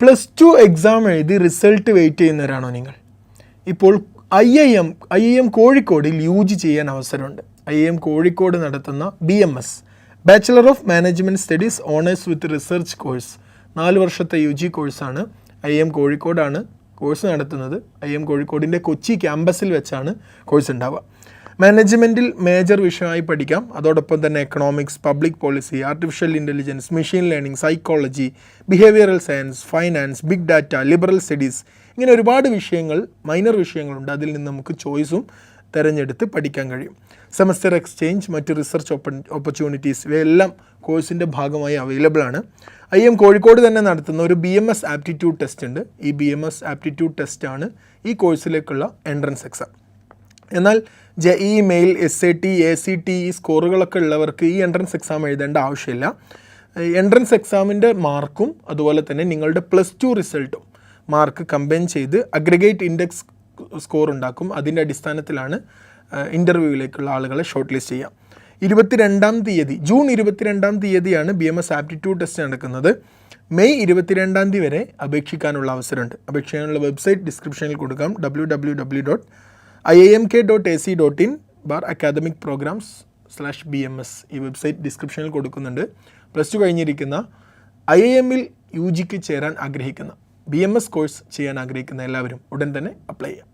+2 exam എഴുതി result wait ചെയ്യുന്നവരാണോ നിങ്ങൾ? ഇപ്പോൾ IIM കോഴിക്കോടിൽ UG ചെയ്യാൻ അവസരമുണ്ട്. IIM കോഴിക്കോട് നടത്തുന്ന BMS bachelor of management studies honours with research course 4 വർഷത്തെ UG കോഴ്സാണ്. IIM കോഴിക്കോടാണ് കോഴ്സ് നടത്തുന്നത്. IIM കോഴിക്കോടിൻ്റെ കൊച്ചി ക്യാമ്പസിൽ വെച്ചാണ് കോഴ്സ് ഉണ്ടാവുക. മാനേജ്മെൻറ്റിൽ മേജർ വിഷയമായി പഠിക്കാം. അതോടൊപ്പം തന്നെ economics, public policy, artificial intelligence, machine learning, psychology, behavioural science, finance, big data, liberal studies, ഇങ്ങനെ ഒരുപാട് വിഷയങ്ങൾ, മൈനർ വിഷയങ്ങളുണ്ട്. അതിൽ നിന്ന് നമുക്ക് ചോയ്സും തിരഞ്ഞെടുത്ത് പഠിക്കാൻ കഴിയും. സെമസ്റ്റർ എക്സ്ചേഞ്ച്, മറ്റ് റിസർച്ച് ഓപ്പർച്യൂണിറ്റീസ് ഇവയെല്ലാം കോഴ്സിൻ്റെ ഭാഗമായി അവൈലബിൾ ആണ്. IIM കോഴിക്കോട് തന്നെ നടത്തുന്ന ഒരു BMS ആപ്റ്റിറ്റ്യൂഡ് ടെസ്റ്റ് ഉണ്ട്. ഈ BMS ആപ്റ്റിറ്റ്യൂഡ് ടെസ്റ്റാണ് ഈ കോഴ്സിലേക്കുള്ള എൻട്രൻസ് എക്സാം. എന്നാൽ JEE, മെയിൽ, SAT, ACT ഈ സ്കോറുകളൊക്കെ ഉള്ളവർക്ക് ഈ എൻട്രൻസ് എക്സാം എഴുതേണ്ട ആവശ്യമില്ല. എൻട്രൻസ് എക്സാമിൻ്റെ മാർക്കും അതുപോലെ തന്നെ നിങ്ങളുടെ +2 റിസൾട്ടും മാർക്ക് കമ്പൈൻ ചെയ്ത് അഗ്രിഗേറ്റ് ഇൻഡെക്സ് സ്കോർ ഉണ്ടാക്കും. അതിൻ്റെ അടിസ്ഥാനത്തിലാണ് ഇൻ്റർവ്യൂവിലേക്കുള്ള ആളുകളെ ഷോർട്ട് ലിസ്റ്റ് ചെയ്യാം. 22-ാം തീയതി, ജൂൺ 22-ാം തീയതിയാണ് BMS ആപ്റ്റിറ്റ്യൂഡ് ടെസ്റ്റ് നടക്കുന്നത്. മെയ് 22-ാം തീയതി വരെ അപേക്ഷിക്കാനുള്ള അവസരമുണ്ട്. അപേക്ഷിക്കാനുള്ള വെബ്സൈറ്റ് ഡിസ്ക്രിപ്ഷനിൽ കൊടുക്കാം. www.iimk.ac.in/academic-programs/BMS ഈ വെബ്സൈറ്റ് ഡിസ്ക്രിപ്ഷനിൽ കൊടുക്കുന്നുണ്ട്. +2 കഴിഞ്ഞിരിക്കുന്ന IIM-ൽ UGക്ക് ചേരാൻ ആഗ്രഹിക്കുന്ന BMS കോഴ്സ് ചെയ്യാൻ ആഗ്രഹിക്കുന്ന എല്ലാവരും ഉടൻ തന്നെ അപ്ലൈ ചെയ്യാം.